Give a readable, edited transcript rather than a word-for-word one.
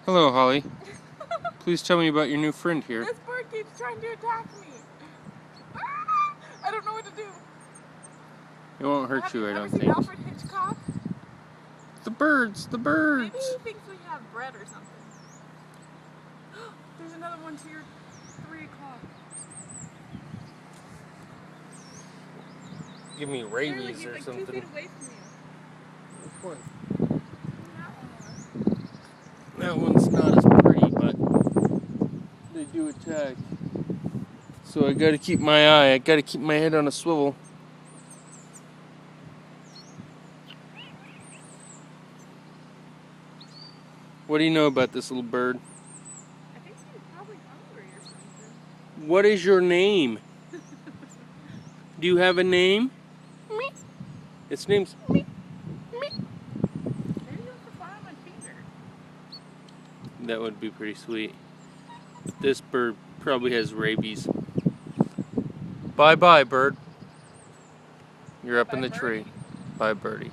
Hello, Holly. Please tell me about your new friend here. This bird keeps trying to attack me. I don't know what to do. It won't hurt you, I don't think. Alfred Hitchcock? The birds! The birds! Maybe he thinks we have bread or something. There's another one to your 3 o'clock. Give me rabies or something. 2 feet away from you. Which one? That one. That one's not as pretty, but they do attack. So I gotta keep my eye, I gotta keep my head on a swivel. What do you know about this little bird? I think he's probably hungry or something. What is your name? Do you have a name? Me. Its name's Me. Maybe you have to file my finger. That would be pretty sweet. But this bird probably has rabies. Bye-bye, bird. You're up in the tree. Bye, birdie.